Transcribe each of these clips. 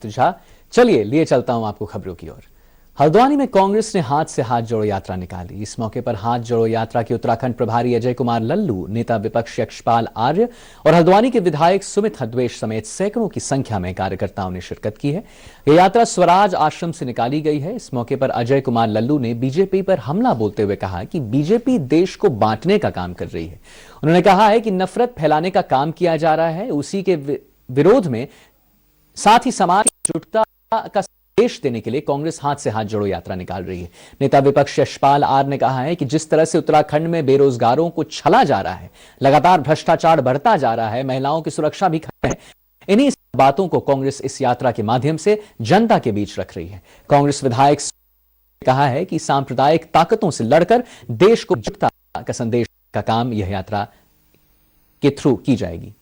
झा। चलिए लिए चलता हूं आपको खबरों की ओर। हल्द्वानी में कांग्रेस ने हाथ से हाथ जोड़ो यात्रा निकाली। इस मौके पर हाथ जोड़ो यात्रा के उत्तराखंड प्रभारी अजय कुमार लल्लू, नेता विपक्ष यशपाल आर्य और हल्द्वानी के विधायक सुमित हदवेश समेत सैकड़ों की संख्या में कार्यकर्ताओं ने शिरकत की है। यह यात्रा स्वराज आश्रम से निकाली गई है। इस मौके पर अजय कुमार लल्लू ने बीजेपी पर हमला बोलते हुए कहा कि बीजेपी देश को बांटने का काम कर रही है। उन्होंने कहा है कि नफरत फैलाने का काम किया जा रहा है, उसी के विरोध में साथ ही समाज की एकजुटता का संदेश देने के लिए कांग्रेस हाथ से हाथ जोड़ो यात्रा निकाल रही है। नेता विपक्ष यशपाल आर ने कहा है कि जिस तरह से उत्तराखंड में बेरोजगारों को छला जा रहा है, लगातार भ्रष्टाचार बढ़ता जा रहा है, महिलाओं की सुरक्षा भी खतरे है, इन्हीं बातों को कांग्रेस इस यात्रा के माध्यम से जनता के बीच रख रही है। कांग्रेस विधायक ने कहा है कि सांप्रदायिक ताकतों से लड़कर देश को एकजुटता का संदेश का काम यह यात्रा के थ्रू की जाएगी।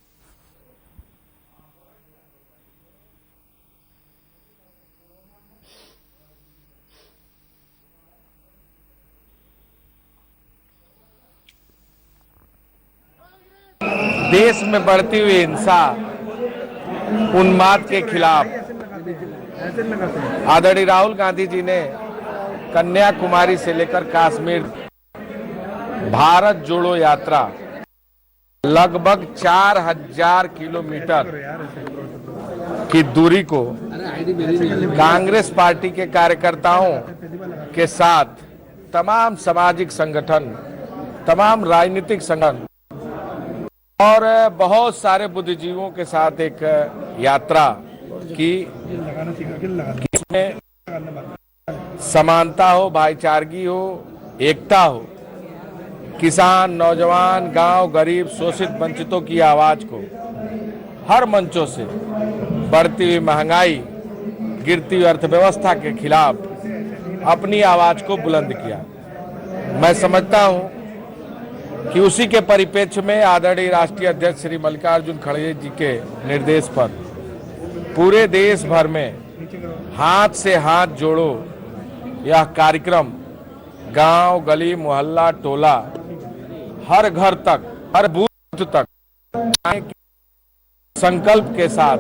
देश में बढ़ती हुई हिंसा, उन्माद के खिलाफ आदरणीय राहुल गांधी जी ने कन्याकुमारी से लेकर कश्मीर भारत जोड़ो यात्रा लगभग 4000 किलोमीटर की दूरी को कांग्रेस पार्टी के कार्यकर्ताओं के साथ तमाम सामाजिक संगठन, तमाम राजनीतिक संगठन और बहुत सारे बुद्धिजीवियों के साथ एक यात्रा की, इसमें समानता हो, भाईचारगी हो, एकता हो, किसान, नौजवान, गांव, गरीब, शोषित, वंचितों की आवाज को हर मंचों से बढ़ती हुई महंगाई, गिरती हुई अर्थव्यवस्था के खिलाफ अपनी आवाज को बुलंद किया। मैं समझता हूं कि उसी के परिप्रेक्ष्य में आदरणीय राष्ट्रीय अध्यक्ष श्री मल्लिकार्जुन खड़गे जी के निर्देश पर पूरे देश भर में हाथ से हाथ जोड़ो यह कार्यक्रम गांव, गली, मोहल्ला, टोला, हर घर तक, हर बूथ तक संकल्प के साथ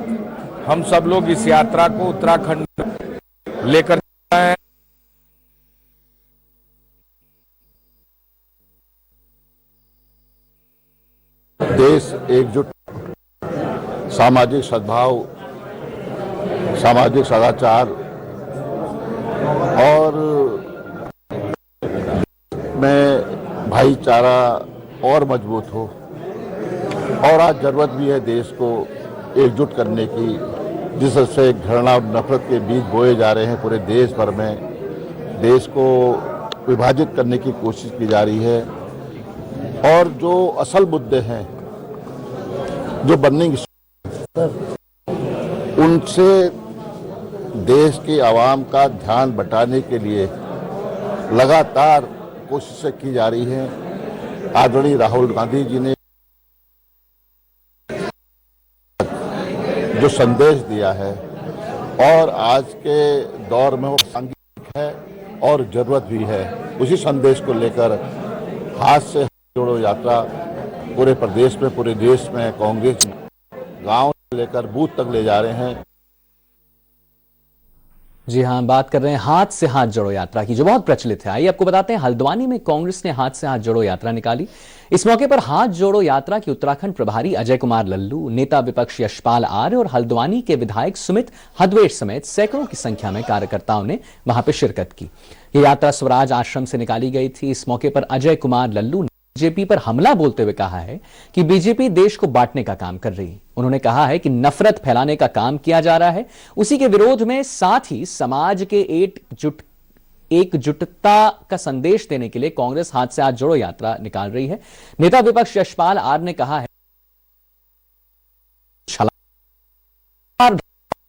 हम सब लोग इस यात्रा को उत्तराखंड लेकर हैं। देश एकजुट, सामाजिक सद्भाव, सामाजिक सदाचार और में भाईचारा और मजबूत हो, और आज जरूरत भी है देश को एकजुट करने की, जिससे घृणा और नफरत के बीज बोए जा रहे हैं पूरे देश भर में। देश को विभाजित करने की कोशिश की जा रही है और जो असल मुद्दे हैं, जो बर्निंग उनसे देश की आवाम का ध्यान बटाने के लिए लगातार कोशिशें की जा रही हैं। आदरणीय राहुल गांधी जी ने जो संदेश दिया है और आज के दौर में वो प्रासंगिक है और जरूरत भी है, उसी संदेश को लेकर हाथ से जोड़ो यात्रा पूरे प्रदेश में, पूरे देश में कांग्रेस गांव से लेकर बूथ तक ले जा रहे हैं। जी हां, बात कर रहे हैं हाथ से हाथ जोड़ो यात्रा की, जो बहुत प्रचलित है। आइए आपको बताते हैं, हल्द्वानी में कांग्रेस ने हाथ से हाथ जोड़ो यात्रा निकाली। इस मौके पर हाथ जोड़ो यात्रा की उत्तराखंड प्रभारी अजय कुमार लल्लू, नेता विपक्ष यशपाल आर्य और हल्द्वानी के विधायक सुमित हदवेश समेत सैकड़ों की संख्या में कार्यकर्ताओं ने वहां पर शिरकत की। यह यात्रा स्वराज आश्रम से निकाली गई थी। इस मौके पर अजय कुमार लल्लू बीजेपी पर हमला बोलते हुए कहा है कि बीजेपी देश को बांटने का काम कर रही है। उन्होंने कहा है कि नफरत फैलाने का काम किया जा रहा है, उसी के विरोध में साथ ही समाज के एकजुटता का संदेश देने के लिए कांग्रेस हाथ से हाथ जोड़ो यात्रा निकाल रही है। नेता विपक्ष यशपाल आर ने कहा है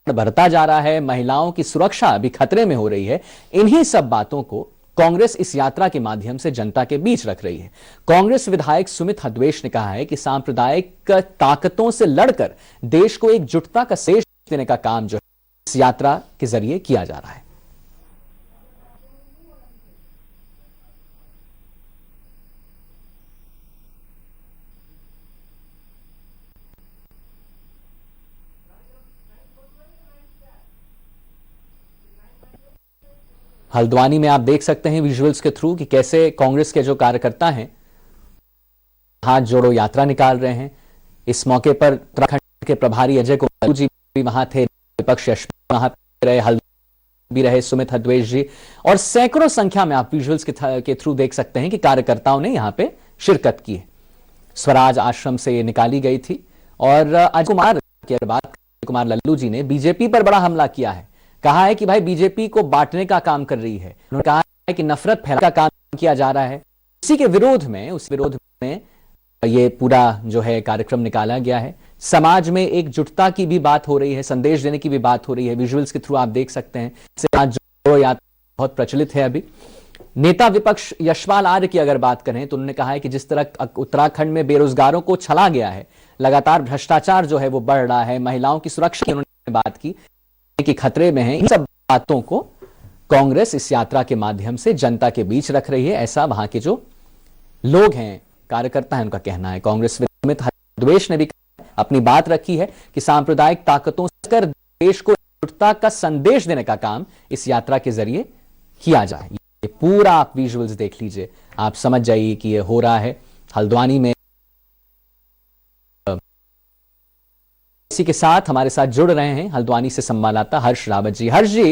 बढ़ता जा रहा है, महिलाओं की सुरक्षा भी खतरे में हो रही है। इन्हीं सब बातों को कांग्रेस इस यात्रा के माध्यम से जनता के बीच रख रही है। कांग्रेस विधायक सुमित हदवेश ने कहा है कि सांप्रदायिक ताकतों से लड़कर देश को एकजुटता का संदेश देने का काम जो है इस यात्रा के जरिए किया जा रहा है। हल्द्वानी में आप देख सकते हैं विजुअल्स के थ्रू कि कैसे कांग्रेस के जो कार्यकर्ता हैं हाथ जोड़ो यात्रा निकाल रहे हैं। इस मौके पर उत्तराखंड के प्रभारी अजय कुमार जी भी वहां थे, विपक्ष वहां रहे, हल्द्वानी भी रहे सुमित हद्वेश जी, और सैकड़ों संख्या में आप विजुअल्स के थ्रू देख सकते हैं कि कार्यकर्ताओं ने यहां पे शिरकत की है। स्वराज आश्रम से ये निकाली गई थी और अजय कुमार की बात, कुमार लल्लू जी ने बीजेपी पर बड़ा हमला किया है। कहा है कि भाई बीजेपी को बांटने का काम कर रही है। उन्होंने कहा है कि नफरत फैलाने का काम किया जा रहा है। इसी के विरोध में, उस विरोध में ये पूरा जो है कार्यक्रम निकाला गया है। समाज में एकजुटता की भी बात हो रही है, संदेश देने की भी बात हो रही है। विजुअल्स के थ्रू आप देख सकते हैं। आज जो यात्रा बहुत प्रचलित है अभी। नेता विपक्ष यशपाल आर्य की अगर बात करें तो उन्होंने कहा है कि जिस तरह उत्तराखंड में बेरोजगारों को छला गया है, लगातार भ्रष्टाचार जो है वो बढ़ रहा है, महिलाओं की सुरक्षा की उन्होंने बात की कि खतरे में है। इन सब बातों को कांग्रेस इस यात्रा के माध्यम से जनता के बीच रख रही है, ऐसा वहां के जो लोग हैं, कार्यकर्ता हैं, उनका कहना है। कांग्रेस विधायक हद्वेश ने भी अपनी बात रखी है कि सांप्रदायिक ताकतों से कर देश को एकजुटता का संदेश देने का काम इस यात्रा के जरिए किया जाए। ये पूरा आप विजुअल्स देख लीजिए, आप समझ जाइए कि ये हो रहा है हल्द्वानी में। इसी के साथ हमारे साथ जुड़ रहे हैं हल्द्वानी से संवाददाता हर्ष रावत जी। हर्ष जी,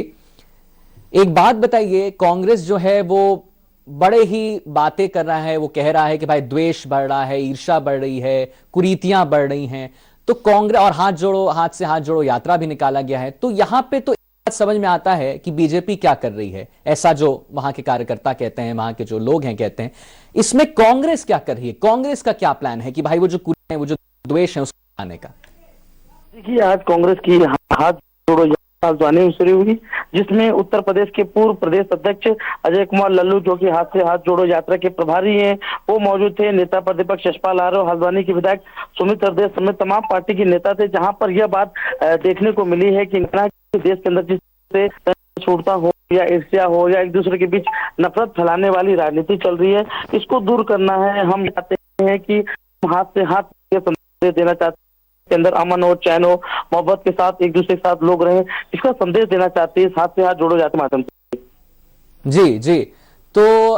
एक बात बताइए, कांग्रेस जो है वो बड़े ही बातें कर रहा है, वो कह रहा है कि भाई द्वेष बढ़ रहा है, ईर्ष्या बढ़ रही है, कुरीतियां बढ़ रही हैं, तो कांग्रेस और हाथ से हाथ जोड़ो यात्रा भी निकाला गया है। तो यहां पे तो समझ में आता है कि बीजेपी क्या कर रही है, ऐसा जो वहां के कार्यकर्ता कहते हैं, वहां के जो लोग हैं कहते हैं। इसमें कांग्रेस क्या कर रही है? कांग्रेस का क्या प्लान है कि भाई वो जो कुरीतियां हैं, वो जो द्वेष है उसको आने का? देखिए, आज कांग्रेस की हाथ जोड़ो यात्रा हल्द्वानी में शुरू हुई, जिसमें उत्तर प्रदेश के पूर्व प्रदेश अध्यक्ष अजय कुमार लल्लू, जो कि हाथ से हाथ जोड़ो यात्रा के प्रभारी हैं, वो मौजूद थे। नेता प्रतिपक्ष यशपाल आर्य, हल्द्वानी के विधायक सुमित हृदय समेत तमाम पार्टी के नेता थे। जहां पर यह बात देखने को मिली है कि देश के अंदर जिससे छूटता हो या ईर्ष्या हो या एक दूसरे के बीच नफरत फैलाने वाली राजनीति चल रही है, इसको दूर करना है। हम चाहते हैं कि हाथ से हाथ संदेश देना चाहते हैं के अंदर अमन हो, चैन हो, मोहब्बत के साथ एक दूसरे के साथ लोग रहें, इसका संदेश देना चाहते हैं हाथ से हाथ जोड़ो जाते माध्यम से। जी जी, तो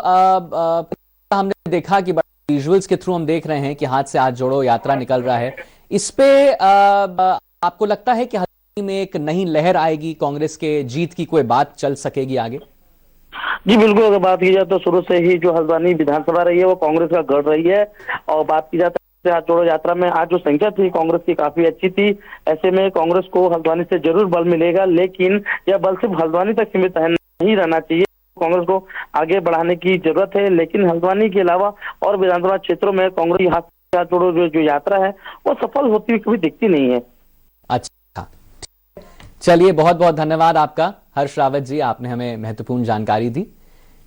हमने देखा कि विजुअल्स के थ्रू हम देख रहे हैं कि हाथ से हाथ जोड़ो यात्रा निकल रहा है। इस पे आपको लगता है कि हल्द्वानी में एक नई लहर आएगी, कांग्रेस के जीत की कोई बात चल सकेगी आगे? जी बिल्कुल, अगर बात की जाए तो शुरू से ही जो हल्द्वानी विधानसभा रही है वो कांग्रेस का गढ़ रही है। और बात की जाए हाथ जोड़ो यात्रा में आज जो संख्या थी कांग्रेस की काफी अच्छी थी। ऐसे में कांग्रेस को हल्द्वानी से जरूर बल मिलेगा, लेकिन यह बल सिर्फ हल्द्वानी तक सीमित नहीं रहना चाहिए। कांग्रेस को आगे बढ़ाने की जरूरत है, लेकिन हल्द्वानी के अलावा और विधानसभा क्षेत्रों में कांग्रेस की हाथ जोड़ो जो यात्रा है वो सफल होती हुई कभी दिखती नहीं है। अच्छा, चलिए, बहुत बहुत धन्यवाद आपका हर्ष रावत जी, आपने हमें महत्वपूर्ण जानकारी दी।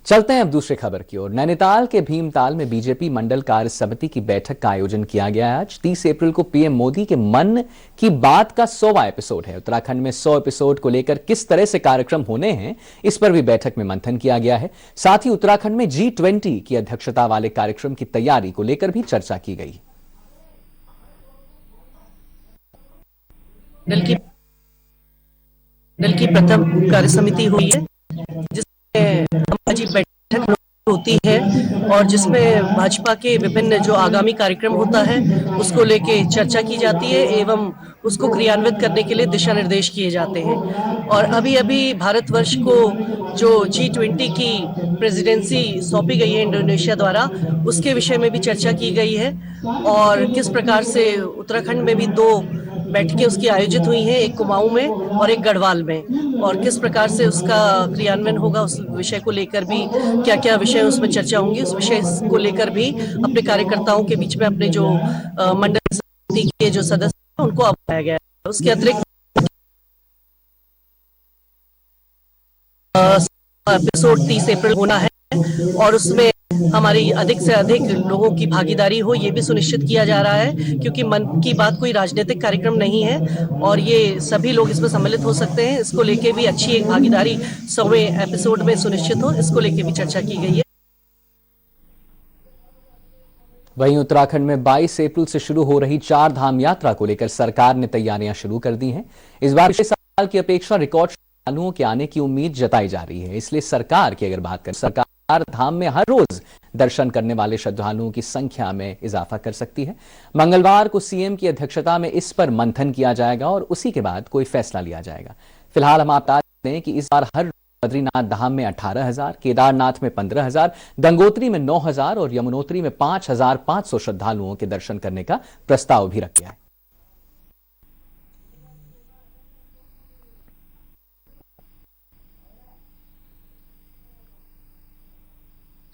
चलते हैं अब दूसरे खबर की ओर। नैनीताल के भीमताल में बीजेपी मंडल कार्य समिति की बैठक का आयोजन किया गया है। आज 30 अप्रैल को पीएम मोदी के मन की बात का 100वां एपिसोड है। उत्तराखंड में 100 एपिसोड को लेकर किस तरह से कार्यक्रम होने हैं, इस पर भी बैठक में मंथन किया गया है। साथ ही उत्तराखंड में G20 की अध्यक्षता वाले कार्यक्रम की तैयारी को लेकर भी चर्चा की गई। दल की प्रथम कार्य समिति हुई है, जिसमें जी बैठक होती है और जिसमें भाजपा के विभिन्न जो आगामी कार्यक्रम होता है उसको लेके चर्चा की जाती है एवं उसको क्रियान्वित करने के लिए दिशा निर्देश किए जाते हैं। और अभी अभी भारतवर्ष को जो G20 की प्रेसिडेंसी सौंपी गई है इंडोनेशिया द्वारा, उसके विषय में भी चर्चा की गई है और किस प्रकार से उत्तराखंड में भी 2 बैठकें उसकी आयोजित हुई हैं, एक कुमाऊं में और एक गढ़वाल में, और किस प्रकार से उसका क्रियान्वयन होगा उस विषय को लेकर भी क्या क्या विषय उसमें चर्चा होंगी, उस विषय को लेकर भी अपने कार्यकर्ताओं के बीच में अपने जो मंडल समिति के जो सदस्य हैं उनको अपनाया गया है। उसके अतिरिक्त एपिसोड 30 अप्रैल होना है और उसमें हमारी अधिक से अधिक लोगों की भागीदारी हो, ये भी सुनिश्चित किया जा रहा है, क्योंकि मन की बात कोई राजनीतिक कार्यक्रम नहीं है और ये सभी लोग इसमें सम्मिलित हो सकते हैं। इसको लेके भी अच्छी एक भागीदारी 100वें एपिसोड में सुनिश्चित हो, इसको लेके भी चर्चा की गई है। वहीं उत्तराखंड में 22 अप्रैल से शुरू हो रही 4 धाम यात्रा को लेकर सरकार ने तैयारियां शुरू कर दी हैं। इस बार पिछले साल की अपेक्षा रिकॉर्ड श्रद्धालुओं के आने की उम्मीद जताई जा रही है। इसलिए सरकार की अगर बात करें, सरकार धाम में हर रोज दर्शन करने वाले श्रद्धालुओं की संख्या में इजाफा कर सकती है। मंगलवार को सीएम की अध्यक्षता में इस पर मंथन किया जाएगा और उसी के बाद कोई फैसला लिया जाएगा। फिलहाल हम आपको बता दें कि इस बार हर बद्रीनाथ धाम में 18,000, केदारनाथ में 15,000, गंगोत्री में 9,000 और यमुनोत्री में 5,500 श्रद्धालुओं के दर्शन करने का प्रस्ताव भी रखा है।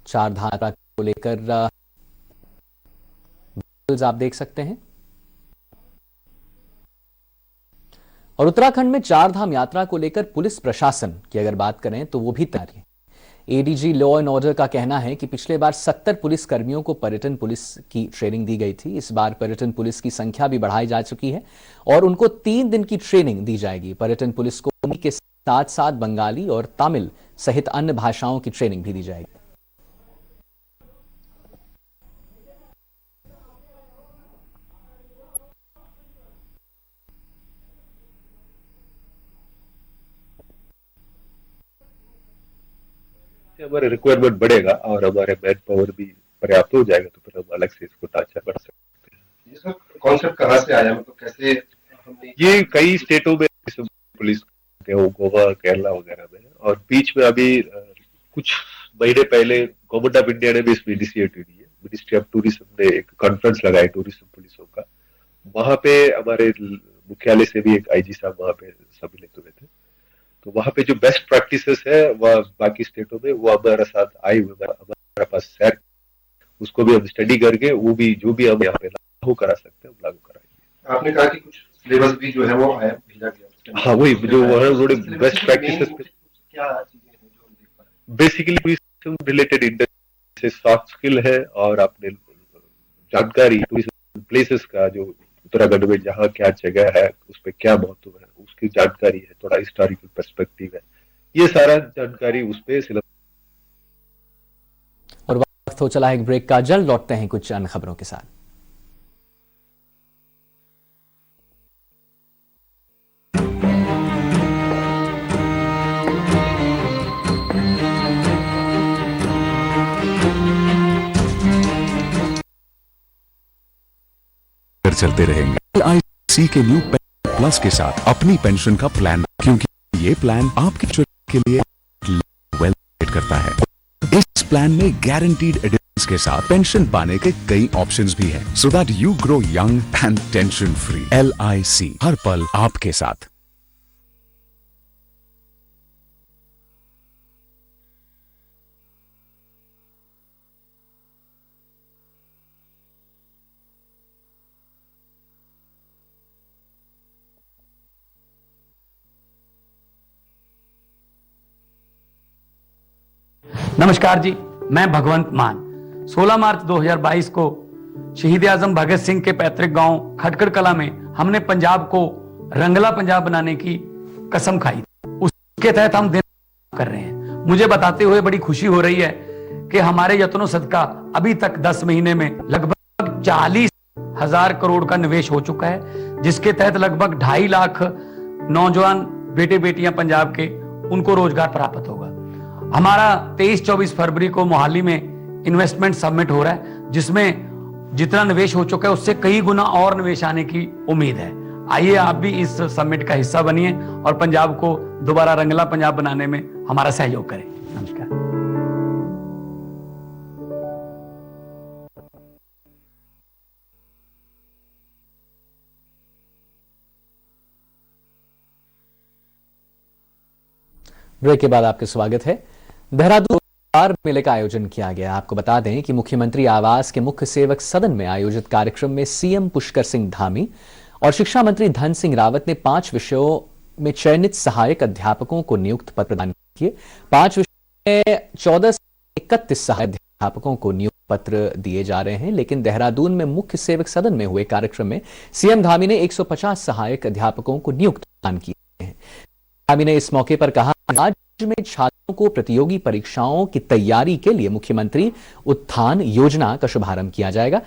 चार धाम यात्रा को लेकर आप देख सकते हैं और उत्तराखंड में चार धाम यात्रा को लेकर पुलिस प्रशासन की अगर बात करें तो वो भी तैयार है। एडीजी लॉ एंड ऑर्डर का कहना है कि पिछले बार 70 पुलिस कर्मियों को पर्यटन पुलिस की ट्रेनिंग दी गई थी। इस बार पर्यटन पुलिस की संख्या भी बढ़ाई जा चुकी है और उनको 3 दिन की ट्रेनिंग दी जाएगी। पर्यटन पुलिस को हिंदी के साथ साथ बंगाली और तमिल सहित अन्य भाषाओं की ट्रेनिंग भी दी जाएगी। हमारे रिक्वायरमेंट बढ़ेगा और हमारे मैन पावर भी पर्याप्त हो जाएगा तो फिर हम अलग से इसको ढांचा बढ़ा सकते हैं। ये सब कॉन्सेप्ट कहाँ से आया, मतलब कैसे हमने ये कई स्टेटों में पुलिस के हो, गोवा, केरला वगैरह में, और बीच में अभी कुछ महीने पहले गवर्नमेंट ऑफ इंडिया ने भी इसमें इनिशिएटिव ली है। मिनिस्ट्री ऑफ टूरिज्म ने एक कॉन्फ्रेंस लगाई टूरिज्म पुलिसों का, वहां पे हमारे मुख्यालय से भी एक आईजी साहब वहां पे सम्मिलित हुए थे। तो वहां पे जो बेस्ट प्रैक्टिसेस है वह बाकी स्टेटों में वो हमारे साथ आए हुए हमारे पास शेयर, उसको भी हम स्टडी करके वो भी जो भी हम यहाँ पे लागू करा सकते हैं लागू कराएंगे। आपने कहा कि कुछ सिलेबस भी जो है वो आया भेजा गया। हाँ, वही जो उन्होंने बेस्ट प्रैक्टिसेस क्या चीजें हैं जो हम देख पा रहे हैं? Basically related industry soft skill है और आपने जानकारी टूरिज्म प्लेसेस का जो उत्तराखंड में जहाँ क्या जगह है उस पर क्या महत्व है उसकी जानकारी है, थोड़ा हिस्टोरिकल पर्सपेक्टिव है, ये सारा जानकारी उस पे सिलेबस। और वक्त हो चला है एक ब्रेक का, जल्द लौटते हैं कुछ अन्य खबरों के साथ। चलते रहेंगे LIC के न्यू पेंशन प्लस के साथ अपनी पेंशन का प्लान, क्योंकि ये प्लान आपके फ्यूचर के लिए वेल करता है। इस प्लान में गारंटीड एडिशंस के साथ पेंशन पाने के कई ऑप्शंस भी हैं, so that you grow young and tension free. LIC, हर पल आपके साथ। नमस्कार जी, मैं भगवंत मान। 16 मार्च 2022 को शहीद आजम भगत सिंह के पैतृक गांव खटकड़ कला में हमने पंजाब को रंगला पंजाब बनाने की कसम खाई। उसके तहत हम दिन कर रहे हैं। मुझे बताते हुए बड़ी खुशी हो रही है कि हमारे यत्नों सदका अभी तक 10 महीने में लगभग 40,000 करोड़ का निवेश हो चुका है, जिसके तहत लगभग 2.5 लाख नौजवान बेटे बेटियां पंजाब के उनको रोजगार प्राप्त होगा। हमारा 23-24 फरवरी को मोहाली में इन्वेस्टमेंट समिट हो रहा है, जिसमें जितना निवेश हो चुका है उससे कई गुना और निवेश आने की उम्मीद है। आइए आप भी इस समिट का हिस्सा बनिए और पंजाब को दोबारा रंगला पंजाब बनाने में हमारा सहयोग करें। नमस्कार। ब्रेक के बाद आपका स्वागत है। देहरादून रोजगार मेले का आयोजन किया गया। आपको बता दें कि मुख्यमंत्री आवास के मुख्य सेवक सदन में आयोजित कार्यक्रम में सीएम पुष्कर सिंह धामी और शिक्षा मंत्री धन सिंह रावत ने 5 विषयों में चयनित सहायक अध्यापकों को नियुक्त पत्र प्रदान किए। 5 विषयों में 14 से 31 सहायक अध्यापकों को नियुक्त पत्र दिए जा रहे हैं, लेकिन देहरादून में मुख्य सेवक सदन में हुए कार्यक्रम में सीएम धामी ने 150 सहायक अध्यापकों को नियुक्त प्रदान किए हैं। धामी ने इस मौके पर कहा, राज्य में छात्रों को प्रतियोगी परीक्षाओं की तैयारी के लिए मुख्यमंत्री उत्थान योजना का शुभारंभ किया जाएगा।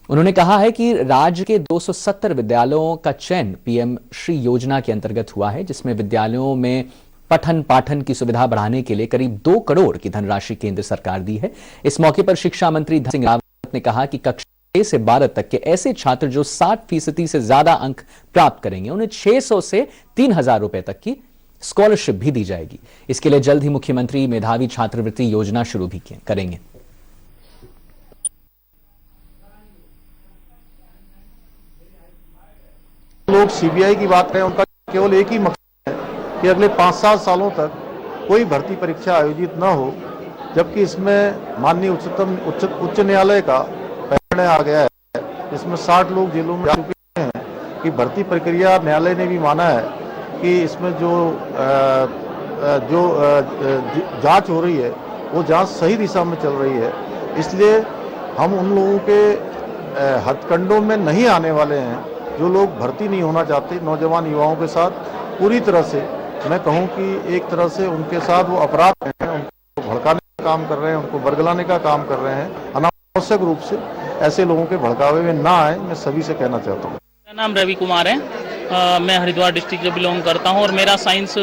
उन्होंने कहा है कि राज्य के 270 विद्यालयों का चयन पीएम श्री योजना के अंतर्गत हुआ है, जिसमें विद्यालयों में पठन पाठन की सुविधा बढ़ाने के लिए करीब 2 करोड़ की धनराशि केंद्र सरकार दी है। इस मौके पर शिक्षा मंत्री धन सिंह रावत ने कहा कि कक्षा 6 से 12 तक के ऐसे छात्र जो 60% से ज्यादा अंक प्राप्त करेंगे उन्हें 600 से 3000 रुपए तक की स्कॉलरशिप भी दी जाएगी। इसके लिए जल्द ही मुख्यमंत्री मेधावी छात्रवृत्ति योजना शुरू भी करेंगे। लोग सीबीआई की बात करें, उनका केवल एक ही मकसद है कि अगले 5-7 सालों तक कोई भर्ती परीक्षा आयोजित न हो, जबकि इसमें माननीय उच्च न्यायालय का निर्णय आ गया है। इसमें 60 लोग जेलों में जा चुके हैं कि भर्ती प्रक्रिया, न्यायालय ने भी माना है कि इसमें जो जांच हो रही है वो जांच सही दिशा में चल रही है। इसलिए हम उन लोगों के हथकंडों में नहीं आने वाले हैं जो लोग भर्ती नहीं होना चाहते। नौजवान युवाओं के साथ पूरी तरह से मैं कहूं कि एक तरह से उनके साथ वो अपराध हैं, उनको भड़काने का काम कर रहे हैं, उनको बरगलाने का काम कर रहे हैं। अनावश्यक रूप से ऐसे लोगों के भड़कावे में ना आए, मैं सभी से कहना चाहता हूँ। मेरा नाम रवि कुमार है। मैं हरिद्वार डिस्ट्रिक्ट से बिलोंग करता हूँ और मेरा साइंस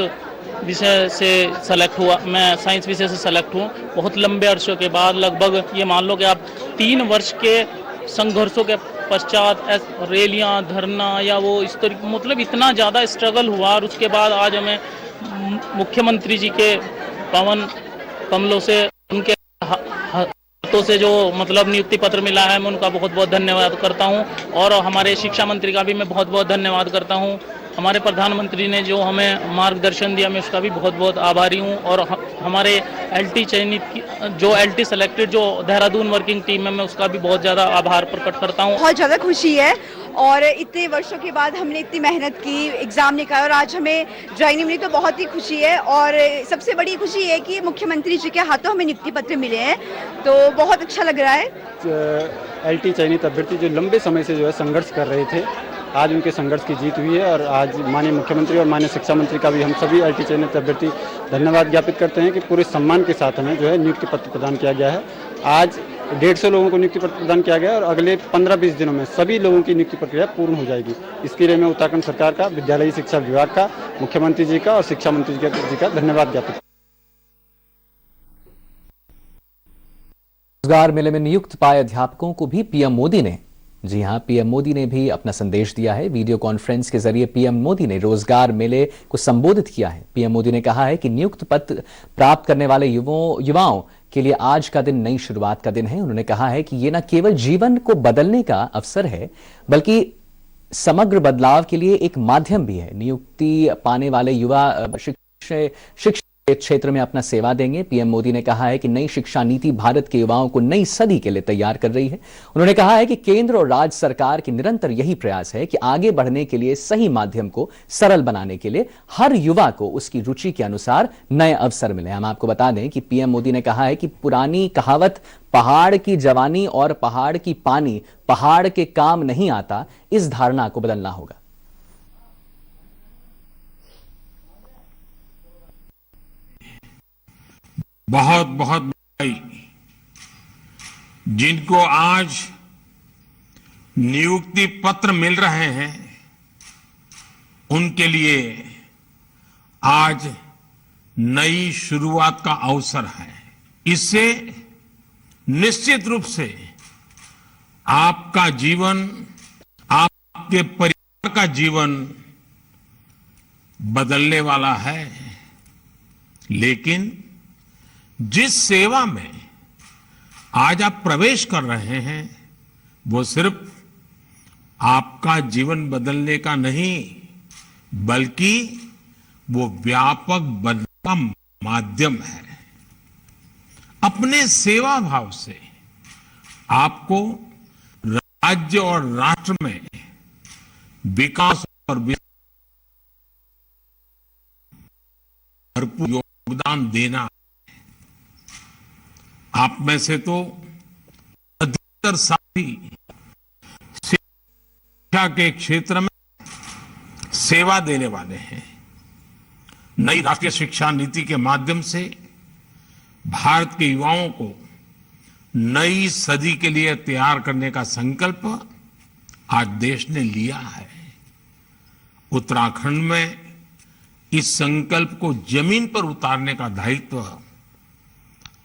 विषय से सेलेक्ट हुआ। मैं साइंस विषय से सेलेक्ट हूँ। बहुत लंबे अरसों के बाद, लगभग ये मान लो कि आप 3 वर्ष के संघर्षों के पश्चात रैलियां, धरना या वो इस तरीके, मतलब इतना ज़्यादा स्ट्रगल हुआ और उसके बाद आज हमें मुख्यमंत्री जी के पावन कमलों से, उनके हाथों से जो मतलब नियुक्ति पत्र मिला है, मैं उनका बहुत बहुत धन्यवाद करता हूं। और हमारे शिक्षा मंत्री का भी मैं बहुत बहुत धन्यवाद करता हूं। हमारे प्रधानमंत्री ने जो हमें मार्गदर्शन दिया, मैं उसका भी बहुत बहुत आभारी हूं। और हमारे एलटी चयनित, जो एलटी सेलेक्टेड जो देहरादून वर्किंग टीम है, मैं उसका भी बहुत ज़्यादा आभार प्रकट करता हूं। बहुत ज़्यादा खुशी है और इतने वर्षों के बाद हमने इतनी मेहनत की, एग्ज़ाम निकाला और आज हमें ज्वाइनिंग मिली, तो बहुत ही खुशी है। और सबसे बड़ी खुशी है कि मुख्यमंत्री जी के हाथों हमें नियुक्ति पत्र मिले हैं, तो बहुत अच्छा लग रहा है। एलटी चयनित अभ्यर्थी जो लंबे समय से जो है संघर्ष कर रहे थे, आज उनके संघर्ष की जीत हुई है। और आज माननीय मुख्यमंत्री और माननीय शिक्षा मंत्री का भी हम सभी एलटी चयनित अभ्यर्थी धन्यवाद ज्ञापित करते हैं कि पूरे सम्मान के साथ हमें जो है नियुक्ति पत्र प्रदान किया गया है। आज 150 लोगों को नियुक्ति पत्र प्रदान किया गया और अगले 15-20 दिनों में सभी लोगों की नियुक्ति प्रक्रिया पूर्ण हो जाएगी। इसके लिए मैं उत्तराखंड सरकार का, विद्यालयी शिक्षा विभाग का, मुख्यमंत्री जी का और शिक्षा मंत्री जी का धन्यवाद ज्ञापित। रोजगार मेले में नियुक्त पाए अध्यापकों को भी पीएम मोदी ने, जी हां, पीएम मोदी ने भी अपना संदेश दिया है। वीडियो कॉन्फ्रेंस के जरिए पीएम मोदी ने रोजगार मेले को संबोधित किया है। पीएम मोदी ने कहा है कि नियुक्त पत्र प्राप्त करने वाले युवाओं के लिए आज का दिन नई शुरुआत का दिन है। उन्होंने कहा है कि ये न केवल जीवन को बदलने का अवसर है, बल्कि समग्र बदलाव के लिए एक माध्यम भी है। नियुक्ति पाने वाले युवा शिक्षा क्षेत्र में अपना सेवा देंगे। पीएम मोदी ने कहा है कि नई शिक्षा नीति भारत के युवाओं को नई सदी के लिए तैयार कर रही है। उन्होंने कहा है कि केंद्र और राज्य सरकार की निरंतर यही प्रयास है कि आगे बढ़ने के लिए सही माध्यम को सरल बनाने के लिए हर युवा को उसकी रुचि के अनुसार नए अवसर मिले। हम आपको बता दें कि पीएम मोदी ने कहा है कि पुरानी कहावत पहाड़ की जवानी और पहाड़ की पानी पहाड़ के काम नहीं आता, इस धारणा को बदलना होगा। बहुत बहुत बधाई जिनको आज नियुक्ति पत्र मिल रहे हैं, उनके लिए आज नई शुरुआत का अवसर है। इससे निश्चित रूप से आपका जीवन, आपके परिवार का जीवन बदलने वाला है। लेकिन जिस सेवा में आज आप प्रवेश कर रहे हैं, वो सिर्फ आपका जीवन बदलने का नहीं, बल्कि वो व्यापक बदलाव का माध्यम है। अपने सेवा भाव से आपको राज्य और राष्ट्र में विकास और भरपूर योगदान देना। आप में से तो अधिकतर साथी शिक्षा के क्षेत्र में सेवा देने वाले हैं। नई राष्ट्रीय शिक्षा नीति के माध्यम से भारत के युवाओं को नई सदी के लिए तैयार करने का संकल्प आज देश ने लिया है। उत्तराखंड में इस संकल्प को जमीन पर उतारने का दायित्व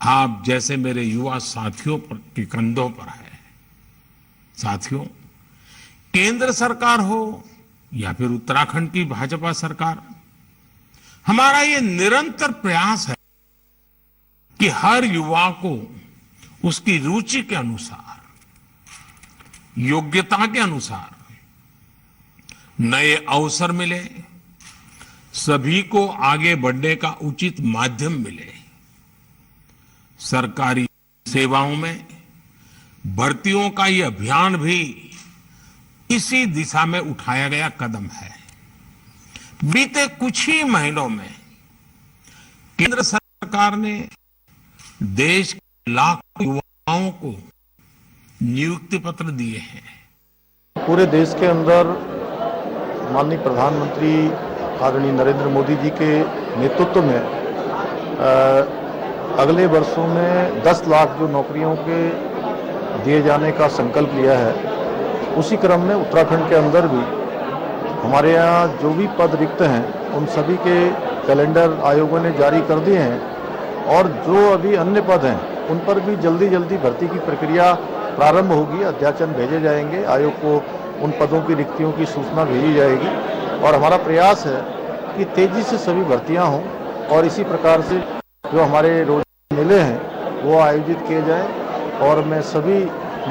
आप जैसे मेरे युवा साथियों के कंधों पर है। साथियों, केंद्र सरकार हो या फिर उत्तराखंड की भाजपा सरकार, हमारा ये निरंतर प्रयास है कि हर युवा को उसकी रुचि के अनुसार, योग्यता के अनुसार नए अवसर मिले, सभी को आगे बढ़ने का उचित माध्यम मिले। सरकारी सेवाओं में भर्तियों का ये अभियान भी इसी दिशा में उठाया गया कदम है। बीते कुछ ही महीनों में केंद्र सरकार ने देश के लाखों युवाओं को नियुक्ति पत्र दिए हैं। पूरे देश के अंदर माननीय प्रधानमंत्री आदरणीय नरेंद्र मोदी जी के नेतृत्व में अगले वर्षों में 10 लाख जो नौकरियों के दिए जाने का संकल्प लिया है, उसी क्रम में उत्तराखंड के अंदर भी हमारे यहाँ जो भी पद रिक्त हैं उन सभी के कैलेंडर आयोगों ने जारी कर दिए हैं और जो अभी अन्य पद हैं उन पर भी जल्दी जल्दी भर्ती की प्रक्रिया प्रारंभ होगी। अध्याचन भेजे जाएंगे, आयोग को उन पदों की रिक्तियों की सूचना भेजी जाएगी और हमारा प्रयास है कि तेजी से सभी भर्तियां हों और इसी प्रकार से जो हमारे रोजगार मेले हैं वो आयोजित किए जाएं। और मैं सभी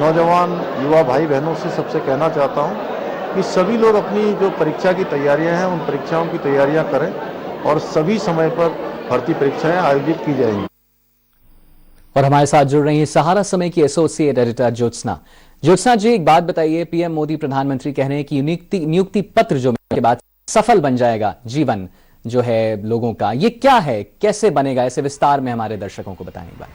नौजवान युवा भाई बहनों से सबसे कहना चाहता हूं कि सभी लोग अपनी जो परीक्षा की तैयारियां हैं उन परीक्षाओं की तैयारियां करें और सभी समय पर भर्ती परीक्षाएं आयोजित की जाएंगी। और हमारे साथ जुड़ रही हैं सहारा समय की एसोसिएट एडिटर ज्योत्सना। ज्योत्सना जी, एक बात बताइए, पीएम मोदी प्रधानमंत्री कह रहे हैं कि नियुक्ति पत्र जो के बाद सफल बन जाएगा जीवन जो है लोगों का, ये क्या है, कैसे बनेगा, ऐसे विस्तार में हमारे दर्शकों को बताएं एक बार।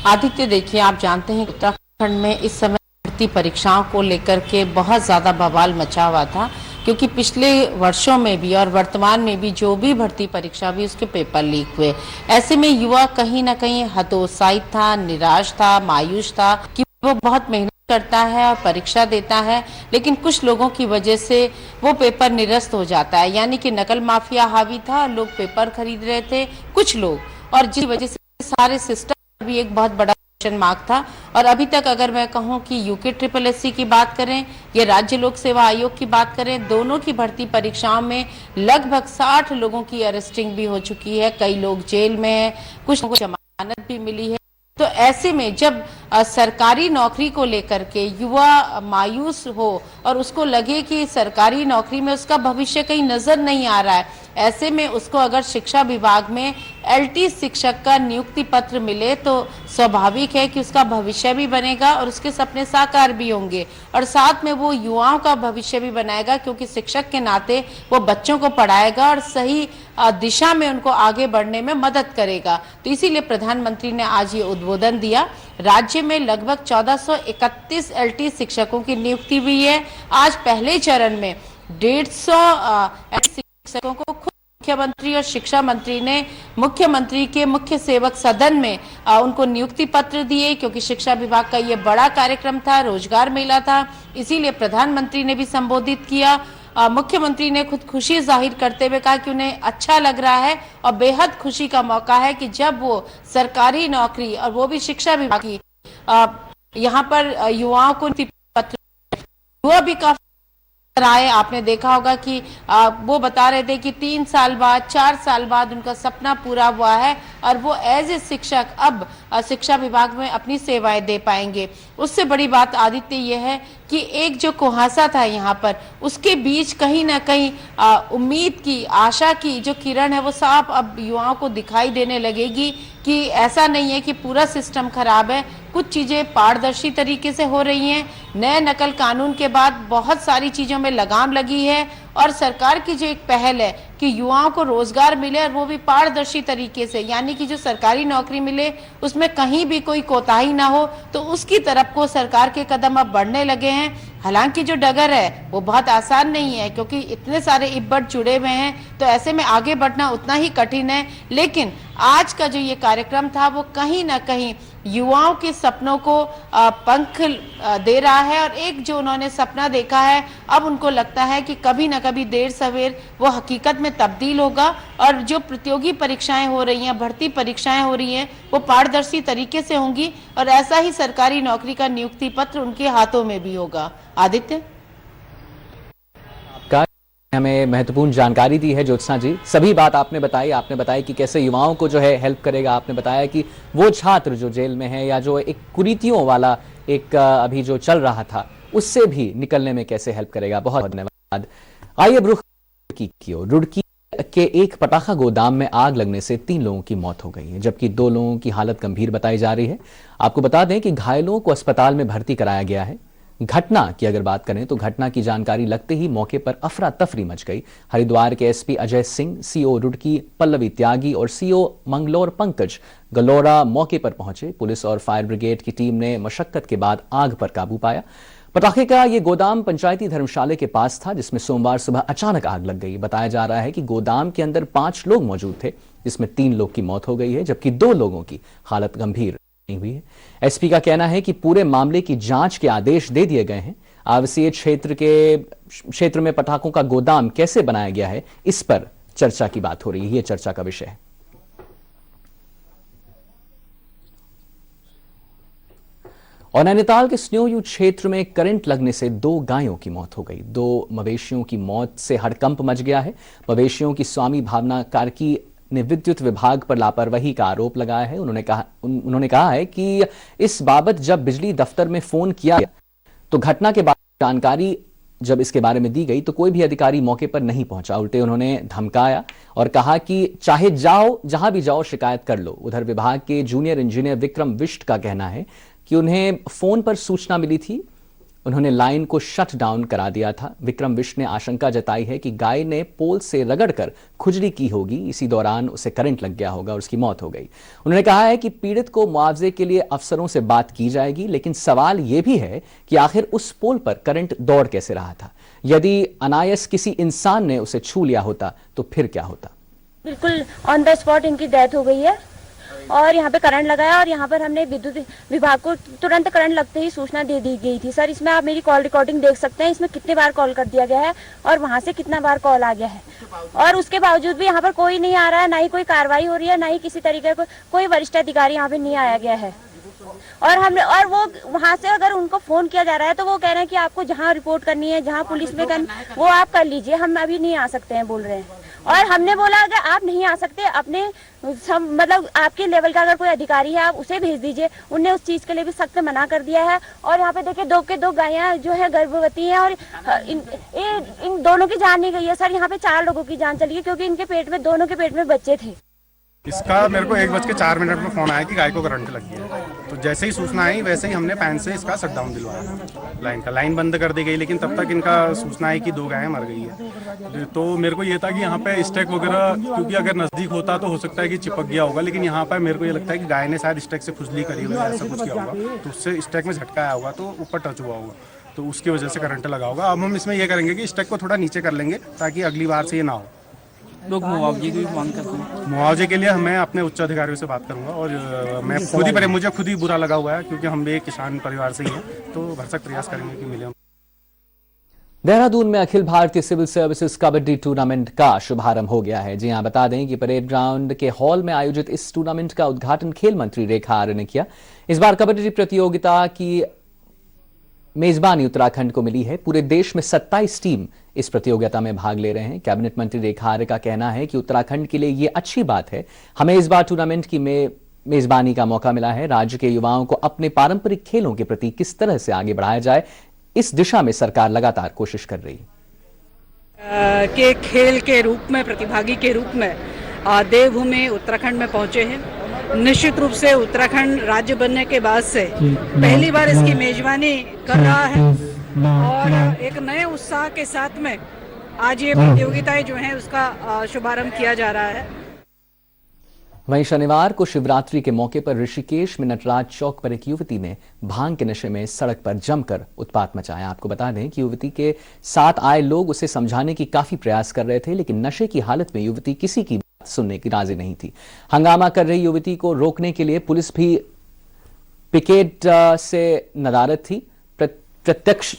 आदित्य, देखिए, आप जानते हैं उत्तराखंड में इस समय भर्ती परीक्षाओं को लेकर के बहुत ज्यादा बवाल मचा हुआ था, क्योंकि पिछले वर्षों में भी और वर्तमान में भी जो भी भर्ती परीक्षा भी उसके पेपर लीक हुए। ऐसे में युवा कहीं ना कहीं हतोत्साहित था, निराश था, मायूस था कि वो बहुत मेहनत करता है और परीक्षा देता है, लेकिन कुछ लोगों की वजह से वो पेपर निरस्त हो जाता है। यानी कि नकल माफिया हावी था, लोग पेपर खरीद रहे थे कुछ लोग, और जिस वजह से सारे सिस्टम भी एक बहुत बड़ा क्वेश्चन मार्क था। और अभी तक अगर मैं कहूं कि यूके SSSC की बात करें या राज्य लोक सेवा आयोग की बात करें, दोनों की भर्ती परीक्षाओं में लगभग 60 लोगों की अरेस्टिंग भी हो चुकी है, कई लोग जेल में हैं, कुछ लोगों को जमानत भी मिली है। तो ऐसे में जब सरकारी नौकरी को लेकर के युवा मायूस हो और उसको लगे कि सरकारी नौकरी में उसका भविष्य कहीं नजर नहीं आ रहा है, ऐसे में उसको अगर शिक्षा विभाग में LT शिक्षक का नियुक्ति पत्र मिले तो स्वाभाविक है कि उसका भविष्य भी बनेगा और उसके सपने साकार भी होंगे, और साथ में वो युवाओं का भविष्य भी बनाएगा, क्योंकि शिक्षक के नाते वो बच्चों को पढ़ाएगा और सही दिशा में उनको आगे बढ़ने में मदद करेगा। तो इसीलिए प्रधानमंत्री ने आज ये उद्बोधन दिया। राज्य में लगभग 1431 LT शिक्षकों की नियुक्ति हुई है। आज पहले चरण में 150 शिक्षकों को खुद मुख्यमंत्री और शिक्षा मंत्री ने मुख्यमंत्री के मुख्य सेवक सदन में उनको नियुक्ति पत्र दिए, क्योंकि शिक्षा विभाग का ये बड़ा कार्यक्रम था, रोजगार मेला था, इसीलिए प्रधानमंत्री ने भी संबोधित किया। मुख्यमंत्री ने खुद खुशी जाहिर करते हुए कहा कि उन्हें अच्छा लग रहा है और बेहद खुशी का मौका है कि जब वो सरकारी नौकरी और वो भी शिक्षा विभाग की यहाँ पर युवाओं को पत्र हुआ भी काफी आए। आपने देखा होगा कि वो बता रहे थे कि 3 साल बाद 4 साल बाद उनका सपना पूरा हुआ है और वो एज ए शिक्षक अब शिक्षा विभाग में अपनी सेवाएं दे पाएंगे। उससे बड़ी बात आदित्य ये है कि एक जो कुहासा था यहाँ पर, उसके बीच कहीं ना कहीं उम्मीद की, आशा की जो किरण है वो साफ अब युवाओं को दिखाई देने लगेगी कि ऐसा नहीं है कि पूरा सिस्टम खराब है, कुछ चीजें पारदर्शी तरीके से हो रही हैं। नए नकल कानून के बाद बहुत सारी चीजों में लगाम लगी है और सरकार की जो एक पहल है कि युवाओं को रोजगार मिले और वो भी पारदर्शी तरीके से, यानी कि जो सरकारी नौकरी मिले उसमें कहीं भी कोई कोताही ना हो, तो उसकी तरफ को सरकार के कदम अब बढ़ने लगे हैं। हालांकि जो डगर है वो बहुत आसान नहीं है, क्योंकि इतने सारे इब्बड़ जुड़े हुए हैं, तो ऐसे में आगे बढ़ना उतना ही कठिन है। लेकिन आज का जो ये कार्यक्रम था वो कहीं ना कहीं युवाओं के सपनों को पंख दे रहा है। और एक जो उन्होंने सपना देखा है, अब उनको लगता है कि कभी न कभी देर सवेर वो हकीकत में तब्दील होगा और जो प्रतियोगी परीक्षाएं हो रही हैं, भर्ती परीक्षाएं हो रही हैं, वो पारदर्शी तरीके से होंगी और ऐसा ही सरकारी नौकरी का नियुक्ति पत्र उनके हाथों में भी होगा। आदित्य, हमें महत्वपूर्ण जानकारी दी है ज्योत्सना जी। सभी बात आपने बताई कि कैसे युवाओं को जो है हेल्प करेगा। आपने बताया कि वो छात्र जो जेल में है या जो एक कुरीतियों वाला एक अभी जो चल रहा था उससे भी निकलने में कैसे हेल्प करेगा। बहुत धन्यवाद। आइए अब रुख की ओर। रुड़की के एक पटाखा गोदाम में आग लगने से 3 लोगों की मौत हो गई है, जबकि 2 लोगों की हालत गंभीर बताई जा रही है। आपको बता दें कि घायलों को अस्पताल में भर्ती कराया गया है। घटना की अगर बात करें तो घटना की जानकारी लगते ही मौके पर अफरा तफरी मच गई। हरिद्वार के एसपी अजय सिंह, सीओ रुड़की पल्लवी त्यागी और सीओ मंगलौर पंकज गलोरा मौके पर पहुंचे। पुलिस और फायर ब्रिगेड की टीम ने मशक्कत के बाद आग पर काबू पाया। पटाखे का ये गोदाम पंचायती धर्मशाला के पास था, जिसमें सोमवार सुबह अचानक आग लग गई। बताया जा रहा है कि गोदाम के अंदर 5 लोग मौजूद थे, जिसमें 3 लोग की मौत हो गई है, जबकि 2 लोगों की हालत गंभीर हुई है। एसपी का कहना है कि पूरे मामले की जांच के आदेश दे दिए गए हैं। आवासीय क्षेत्र में पटाखों का गोदाम कैसे बनाया गया है, इस पर चर्चा की बात हो रही है। ये चर्चा का विषय है। और नैनीताल के स्नोयू क्षेत्र में करंट लगने से 2 गायों की मौत हो गई। 2 मवेशियों की मौत से हड़कंप मच गया है। मवेशियों की स्वामी भावना कार्की ने विद्युत विभाग पर लापरवाही का आरोप लगाया है। उन्होंने कहा है कि इस बाबत जब बिजली दफ्तर में फोन किया तो घटना के बाद जानकारी जब इसके बारे में दी गई तो कोई भी अधिकारी मौके पर नहीं पहुंचा। उल्टे उन्होंने धमकाया और कहा कि चाहे जाओ, जहां भी जाओ, शिकायत कर लो। उधर विभाग के जूनियर इंजीनियर विक्रम विष्ट का कहना है कि उन्हें फोन पर सूचना मिली थी, उन्होंने लाइन को शट डाउन करा दिया था। विक्रम विष्ट ने आशंका जताई है कि गाय ने पोल से रगड़कर खुजली की होगी, इसी दौरान उसे करंट लग गया होगा और उसकी मौत हो गई। उन्होंने कहा है कि पीड़ित को मुआवजे के लिए अफसरों से बात की जाएगी, लेकिन सवाल यह भी है कि आखिर उस पोल पर करंट दौड़ कैसे रहा था। यदि अनायास किसी इंसान ने उसे छू लिया होता तो फिर क्या होता। बिल्कुल ऑन द स्पॉट इनकी डेथ हो गई है और यहाँ पे करंट लगाया और यहाँ पर हमने विद्युत विभाग को तुरंत करंट लगते ही सूचना दे दी गई थी। सर, इसमें आप मेरी कॉल रिकॉर्डिंग देख सकते हैं, इसमें कितने बार कॉल कर दिया गया है और वहाँ से कितना बार कॉल आ गया है, और उसके बावजूद भी यहाँ पर कोई नहीं आ रहा है, ना ही कोई कार्रवाई हो रही है, ना ही किसी तरीके का कोई वरिष्ठ अधिकारी यहाँ पे नहीं आया गया है। और वो वहाँ से अगर उनको फोन किया जा रहा है तो वो कह रहे हैं कि आपको जहाँ रिपोर्ट करनी है, जहाँ पुलिस में वो आप कर लीजिए, हम अभी नहीं आ सकते हैं बोल रहे हैं। और हमने बोला अगर आप नहीं आ सकते, अपने मतलब आपके लेवल का अगर कोई अधिकारी है आप उसे भेज दीजिए। उनने उस चीज के लिए भी सख्त मना कर दिया है। और यहाँ पे देखिए 2 गायें जो है गर्भवती हैं और इन दोनों की जान नहीं गई है। सर, यहाँ पे 4 लोगों की जान चली है क्योंकि इनके पेट में, दोनों के पेट में बच्चे थे। इसका मेरे को 1:04 में फोन आया कि गाय को करंट लग गया। तो जैसे ही सूचना आई वैसे ही हमने पैन से इसका शट डाउन दिलवाया। लाइन बंद कर दी गई, लेकिन तब तक इनका सूचना आई कि 2 गायें मर गई है। तो मेरे को ये था कि यहाँ पे स्टैक वगैरह, क्योंकि अगर नजदीक होता तो हो सकता है कि चिपक गया होगा, लेकिन यहाँ पर मेरे को ये लगता है कि गाय ने शायद स्टैक से खुजली करी हुई, ऐसा कुछ किया होगा, तो उससे स्टैक में झटका आया होगा, तो ऊपर टच हुआ होगा, तो उसकी वजह से करंट लगा होगा। अब हम इसमें ये करेंगे कि स्टैक को थोड़ा नीचे कर लेंगे ताकि अगली बार से ये ना हो। लोग मुआवजे की भी मांग करते हैं। मुआवजे के लिए मैं अपने उच्च अधिकारियों से बात करूंगा और मैं मुझे खुद ही बुरा लगा हुआ है क्योंकि हम भी एक किसान परिवार से ही हैं, तो भरसक प्रयास करेंगे कि मिले। देहरादून में Akhil Bharatiya civil services kabaddi tournament का शुभारंभ हो गया है। जी हां, बता दें कि परेड ग्राउंड के हॉल में आयोजित इस टूर्नामेंट का उद्घाटन खेल मंत्री रेखा आर्य ने किया। इस बार कबड्डी प्रतियोगिता की मेजबानी उत्तराखंड को मिली है। पूरे देश में 27 टीम इस प्रतियोगिता में भाग ले रहे हैं। कैबिनेट मंत्री रेखा आर्य का कहना है कि उत्तराखंड के लिए यह अच्छी बात है, हमें इस बार टूर्नामेंट की मेजबानी का मौका मिला है। राज्य के युवाओं को अपने पारंपरिक खेलों के प्रति किस तरह से आगे बढ़ाया जाए, इस दिशा में सरकार लगातार कोशिश कर रही है। के खेल के रूप में, प्रतिभागी के रूप में देवभूमि उत्तराखंड में पहुंचे हैं। निश्चित रूप से उत्तराखंड राज्य बनने के बाद से पहली बार इसकी मेजबानी कर रहा है और एक नए उत्साह के साथ में आज ये प्रतियोगिताएं जो हैं उसका शुभारंभ किया जा रहा है। वहीं शनिवार को शिवरात्रि के मौके पर ऋषिकेश में नटराज चौक पर एक युवती ने भांग के नशे में सड़क पर जमकर उत्पात मचाया। आपको बता दें कि युवती के साथ आए लोग उसे समझाने की काफी प्रयास कर रहे थे, लेकिन नशे की हालत में युवती किसी की बात सुनने की राजी नहीं थी। हंगामा कर रही युवती को रोकने के लिए पुलिस भी पिकेट से नदारद थी। प्रत्यक्ष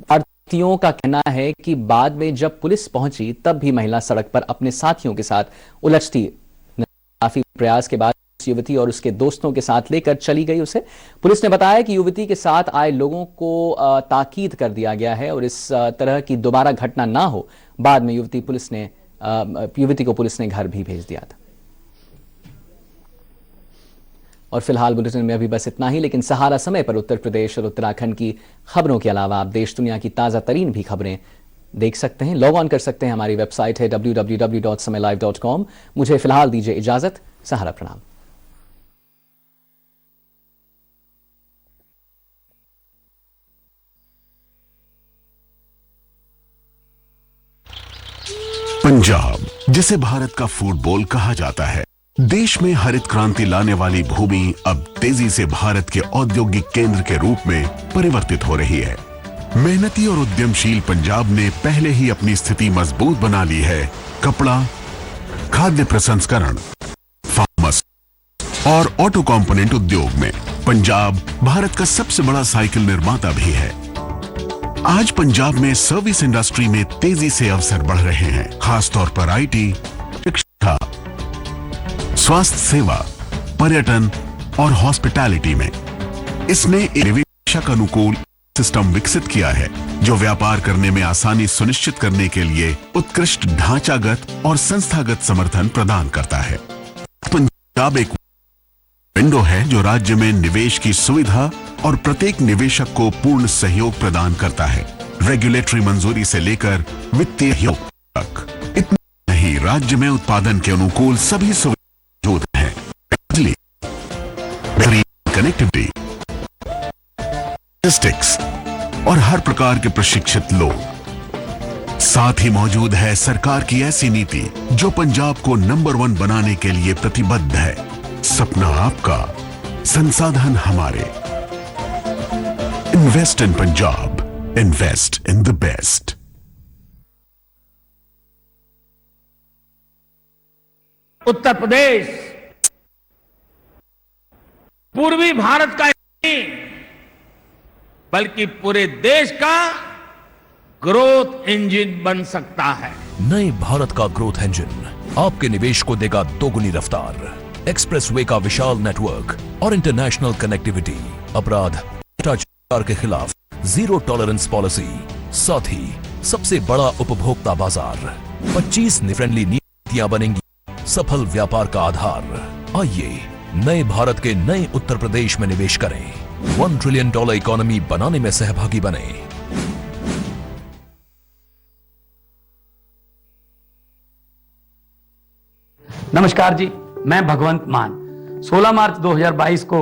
भारतीयों का कहना है कि बाद में जब पुलिस पहुंची तब भी महिला सड़क पर अपने साथियों के साथ उलझती, काफी प्रयास के बाद युवती और उसके दोस्तों के साथ लेकर चली गई उसे। पुलिस ने बताया कि युवती के साथ आए लोगों को ताकीद कर दिया गया है और इस तरह की दोबारा घटना ना हो, बाद में युवती को पुलिस ने घर भी भेज दिया था। और फिलहाल बुलेटिन में अभी बस इतना ही, लेकिन सहारा समय पर उत्तर प्रदेश और उत्तराखंड की खबरों के अलावा आप देश दुनिया की ताजा तरीन भी खबरें देख सकते हैं। लॉग ऑन कर सकते हैं, हमारी वेबसाइट है www.samaylive.com। मुझे फिलहाल दीजिए इजाजत। सहारा प्रणाम। पंजाब, जिसे भारत का फुटबॉल कहा जाता है, देश में हरित क्रांति लाने वाली भूमि अब तेजी से भारत के औद्योगिक केंद्र के रूप में परिवर्तित हो रही है। मेहनती और उद्यमशील पंजाब ने पहले ही अपनी स्थिति मजबूत बना ली है। कपड़ा, खाद्य प्रसंस्करण, फार्मास और ऑटो कंपोनेंट उद्योग में पंजाब भारत का सबसे बड़ा साइकिल निर्माता भी है। आज पंजाब में सर्विस इंडस्ट्री में तेजी से अवसर बढ़ रहे हैं, खासतौर पर आईटी, शिक्षा, स्वास्थ्य सेवा, पर्यटन और हॉस्पिटैलिटी में। इसने एक निवेशक अनुकूल सिस्टम विकसित किया है जो व्यापार करने में आसानी सुनिश्चित करने के लिए उत्कृष्ट ढांचागत और संस्थागत समर्थन प्रदान करता है। पंजाब एक विंडो है जो राज्य में निवेश की सुविधा और प्रत्येक निवेशक को पूर्ण सहयोग प्रदान करता है। रेगुलेटरी मंजूरी से लेकर वित्तीय सहयोग तक। इतना नहीं, राज्य में उत्पादन के अनुकूल सभी सुविधाएं मौजूद हैं। बिजली, कनेक्टिविटी, लॉजिस्टिक्स और हर प्रकार के प्रशिक्षित लोग। साथ ही मौजूद है सरकार की ऐसी नीति जो पंजाब को नंबर 1 बनाने के लिए प्रतिबद्ध है। सपना आपका, संसाधन हमारे। Invest in Punjab, invest in the best. Uttar Pradesh पूर्वी भारत का नहीं बल्कि पूरे देश का ग्रोथ इंजन बन सकता है। नए भारत का ग्रोथ इंजन आपके निवेश को देगा दोगुनी रफ्तार। एक्सप्रेसवे का विशाल नेटवर्क और इंटरनेशनल कनेक्टिविटी, अपराध भ्रष्टाचार के खिलाफ जीरो टॉलरेंस पॉलिसी, साथ ही सबसे बड़ा उपभोक्ता बाजार। 25 फ्रेंडली नीतियां बनेंगी सफल व्यापार का आधार। आइए नए भारत के नए उत्तर प्रदेश में निवेश करें। $1 ट्रिलियन इकोनॉमी बनाने में सहभागी बने। नमस्कार जी, मैं भगवंत मान। 16 मार्च 2022 को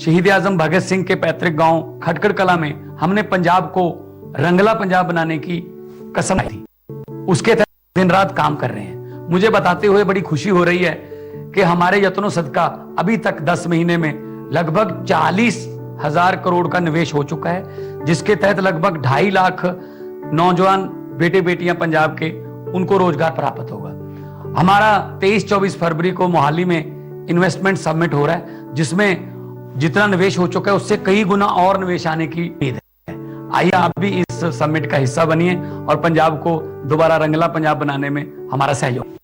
शहीद आजम भगत सिंह के पैतृक गांव खटकड़ कला में हमने पंजाब को रंगला पंजाब बनाने की कसम खाई थी। उसके तहत दिन रात काम कर रहे हैं। मुझे बताते हुए बड़ी खुशी हो रही है कि हमारे यत्नों सदका अभी तक 10 महीने में लगभग 40,000 करोड़ का निवेश हो चुका है, जिसके तहत लगभग 2.5 लाख नौजवान बेटे बेटियां पंजाब के उनको रोजगार प्राप्त होगा। हमारा 23-24 फरवरी को मोहाली में इन्वेस्टमेंट समिट हो रहा है, जिसमें जितना निवेश हो चुका है उससे कई गुना और निवेश आने की उम्मीद है। आइए आप भी इस समिट का हिस्सा बनिए और पंजाब को दोबारा रंगला पंजाब बनाने में हमारा सहयोग